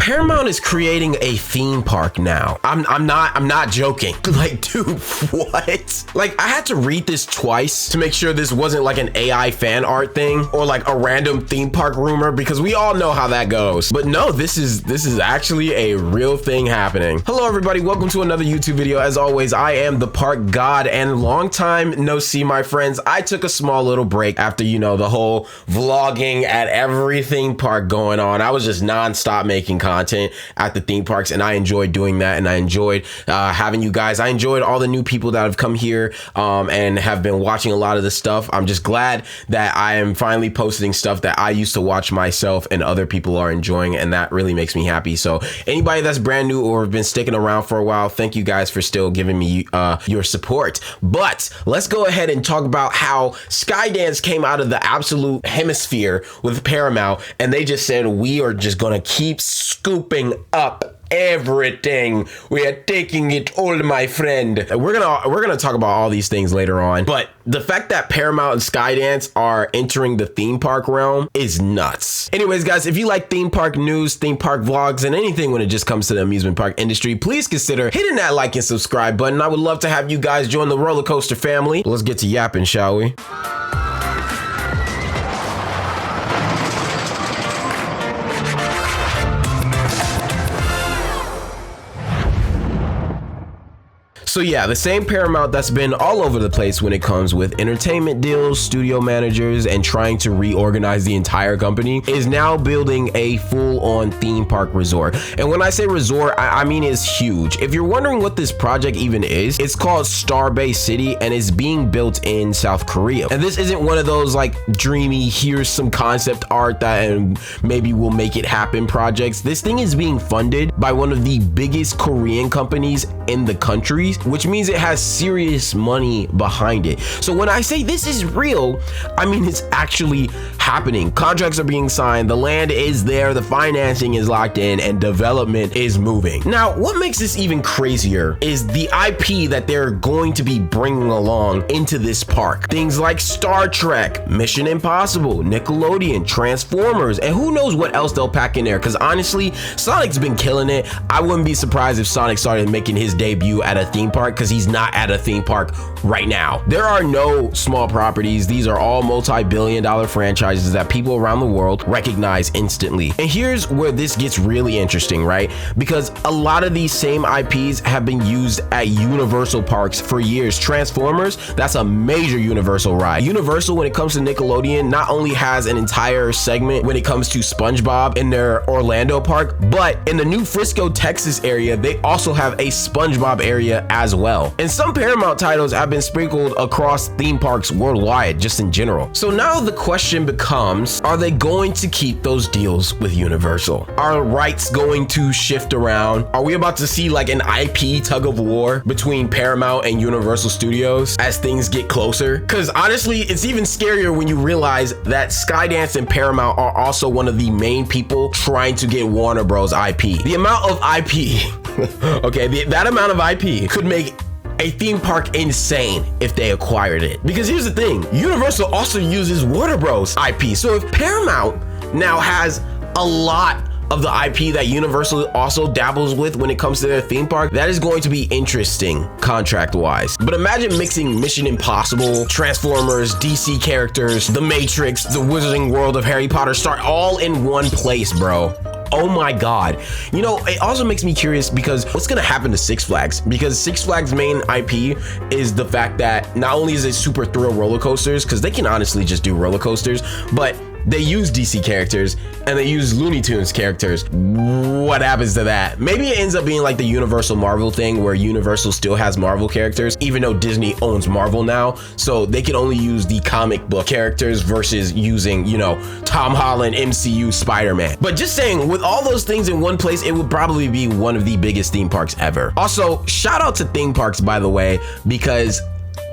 Paramount is creating a theme park now. I'm not joking. Like, dude, what? Like, I had to read this twice to make sure this wasn't like an AI fan art thing or like a random theme park rumor, because we all know how that goes. But no, this is actually a real thing happening. Hello everybody, welcome to another YouTube video. As always, I am the Park God, and long time no see, my friends. I took a small little break after, you know, the whole vlogging at every theme park going on. I was just non-stop making content at the theme parks, and I enjoyed doing that, and I enjoyed having you guys. I enjoyed all the new people that have come here and have been watching a lot of the stuff. I'm just glad that I am finally posting stuff that I used to watch myself and other people are enjoying, and that really makes me happy. So anybody that's brand new or have been sticking around for a while, thank you guys for still giving me your support. But let's go ahead and talk about how Skydance came out of the absolute hemisphere with Paramount, and they just said, we are just gonna keep scooping up everything. We are taking it all, my friend. We're gonna talk about all these things later on, but the fact that Paramount and Skydance are entering the theme park realm is nuts. Anyways, guys, if you like theme park news, theme park vlogs, and anything when it just comes to the amusement park industry, please consider hitting that like and subscribe button. I would love to have you guys join the roller coaster family. Let's get to yapping, shall we? So yeah, the same Paramount that's been all over the place when it comes with entertainment deals, studio managers, and trying to reorganize the entire company is now building a full-on theme park resort. And when I say resort, I mean it's huge. If you're wondering what this project even is, it's called Starbase City, and it's being built in South Korea. And this isn't one of those like dreamy, here's some concept art that and maybe we'll make it happen projects. This thing is being funded by one of the biggest Korean companies in the country, which means it has serious money behind it. So when I say this is real, I mean it's actually happening. Contracts are being signed, the land is there, the financing is locked in, and development is moving. Now, what makes this even crazier is the IP that they're going to be bringing along into this park. Things like Star Trek, Mission Impossible, Nickelodeon, Transformers, and who knows what else they'll pack in there, because honestly, Sonic's been killing it. I wouldn't be surprised if Sonic started making his debut at a theme park, because he's not at a theme park right now. There are no small properties. These are all multi-billion-dollar franchises that people around the world recognize instantly. And here's where this gets really interesting, right? Because a lot of these same IPs have been used at Universal parks for years. Transformers, that's a major Universal ride. Universal, when it comes to Nickelodeon, not only has an entire segment when it comes to SpongeBob in their Orlando park, but in the new Frisco, Texas area, they also have a SpongeBob area as well. And some Paramount titles have been sprinkled across theme parks worldwide, just in general. So now the question becomes, are they going to keep those deals with Universal? Are rights going to shift around? Are we about to see like an IP tug of war between Paramount and Universal Studios as things get closer? Because honestly, it's even scarier when you realize that Skydance and Paramount are also one of the main people trying to get Warner Bros. IP. The amount of IP okay, that amount of IP could make a theme park insane if they acquired it. Because here's the thing, Universal also uses Warner Bros. IP. So if Paramount now has a lot of the IP that Universal also dabbles with when it comes to their theme park, that is going to be interesting contract-wise. But imagine mixing Mission Impossible, Transformers, DC characters, The Matrix, the Wizarding World of Harry Potter, start all in one place, bro. Oh my God. You know, it also makes me curious because what's gonna happen to Six Flags? Because Six Flags' main IP is the fact that not only is it super thrill roller coasters, because they can honestly just do roller coasters, but they use DC characters and they use Looney Tunes characters. What happens to that? Maybe it ends up being like the Universal Marvel thing where Universal still has Marvel characters, even though Disney owns Marvel now. So they can only use the comic book characters versus using, you know, Tom Holland, MCU, Spider-Man. But just saying, with all those things in one place, it would probably be one of the biggest theme parks ever. Also, shout out to theme parks, by the way, because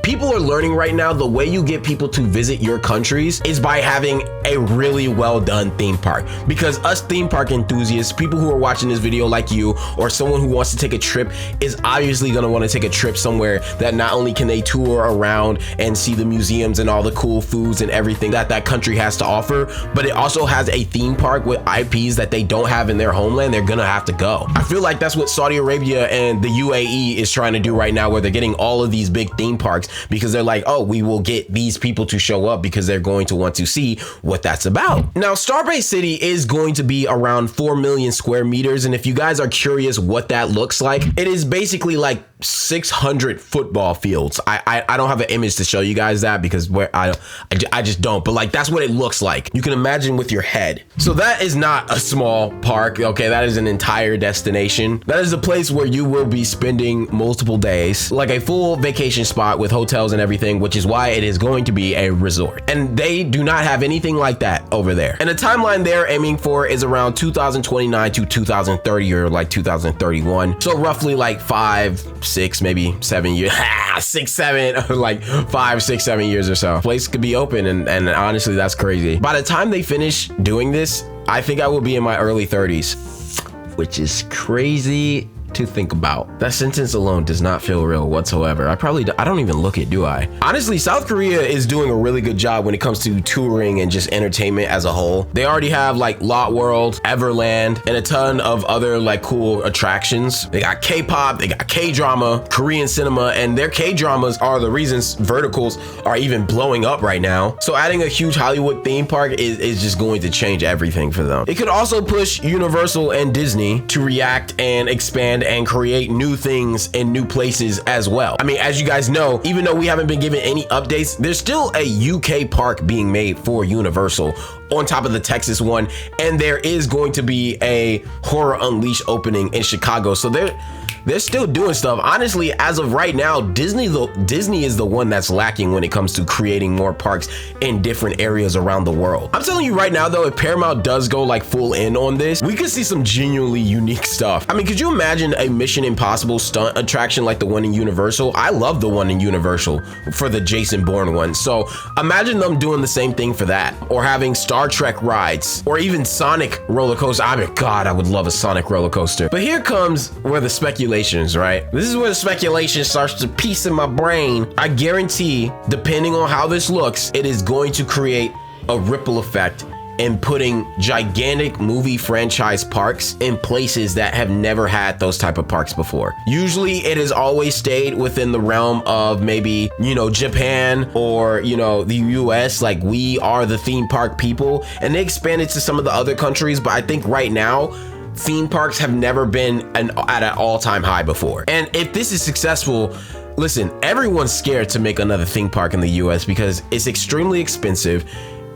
people are learning right now the way you get people to visit your countries is by having a really well done theme park. Because us theme park enthusiasts, people who are watching this video like you, or someone who wants to take a trip is obviously going to want to take a trip somewhere that not only can they tour around and see the museums and all the cool foods and everything that that country has to offer, but it also has a theme park with IPs that they don't have in their homeland. They're gonna have to go. I feel like that's what Saudi Arabia and the UAE is trying to do right now, where they're getting all of these big theme parks because they're like, oh, we will get these people to show up because they're going to want to see what that's about. Now, Starbase City is going to be around 4 million square meters, and if you guys are curious what that looks like, it is basically like 600 football fields. I don't have an image to show you guys that because I just don't, but like that's what it looks like. You can imagine with your head. So that is not a small park, okay? That is an entire destination. That is a place where you will be spending multiple days, like a full vacation spot with hotels and everything, which is why it is going to be a resort. And they do not have anything like that over there. And the timeline they're aiming for is around 2029 to 2030 or like 2031. So roughly like 5, 6, maybe 7 years, 6, 7, like 5, 6, 7 years or so. Place could be open, and honestly, that's crazy. By the time they finish doing this, I think I will be in my early 30s, which is crazy to think about. That sentence alone does not feel real whatsoever. I don't even look it, do I? Honestly, South Korea is doing a really good job when it comes to touring and just entertainment as a whole. They already have like Lot World, Everland, and a ton of other like cool attractions. They got K-pop, they got K-drama, Korean cinema, and their K-dramas are the reasons verticals are even blowing up right now. So adding a huge Hollywood theme park is just going to change everything for them. It could also push Universal and Disney to react and expand and create new things in new places as well. I mean, as you guys know, even though we haven't been given any updates, there's still a UK park being made for Universal on top of the Texas one, and there is going to be a Horror Unleashed opening in Chicago. So they're still doing stuff. Honestly, as of right now, Disney is the one that's lacking when it comes to creating more parks in different areas around the world. I'm telling you right now though, if Paramount does go like full in on this, we could see some genuinely unique stuff. I mean, could you imagine a Mission Impossible stunt attraction like the one in Universal? I love the one in Universal for the Jason Bourne one. So imagine them doing the same thing for that, or having Star Trek rides, or even Sonic roller coaster. I mean, God, I would love a Sonic roller coaster. But here comes where the speculations, right? This is where the speculation starts to piece in my brain. I guarantee, depending on how this looks, it is going to create a ripple effect in putting gigantic movie franchise parks in places that have never had those type of parks before. Usually it has always stayed within the realm of maybe, you know, Japan or, you know, the US, like we are the theme park people, and they expanded to some of the other countries. But I think right now, theme parks have never been at an all-time high before. And if this is successful, listen, everyone's scared to make another theme park in the US because it's extremely expensive.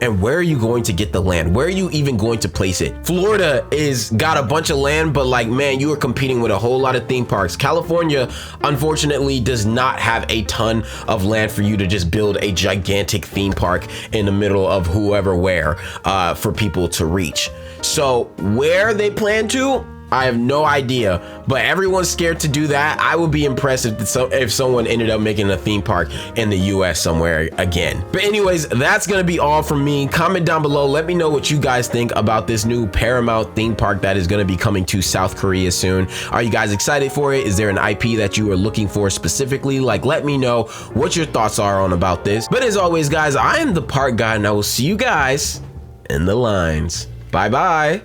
And where are you going to get the land? Where are you even going to place it? Florida is got a bunch of land, but like, man, you are competing with a whole lot of theme parks. California, unfortunately, does not have a ton of land for you to just build a gigantic theme park in the middle of whoever where for people to reach. So where they plan to, I have no idea, but everyone's scared to do that. I would be impressed if someone ended up making a theme park in the US somewhere again. But anyways, that's gonna be all from me. Comment down below, let me know what you guys think about this new Paramount theme park that is gonna be coming to South Korea soon. Are you guys excited for it? Is there an IP that you are looking for specifically? Like, let me know what your thoughts are on about this. But as always, guys, I am the Park God, and I will see you guys in the lines. Bye bye.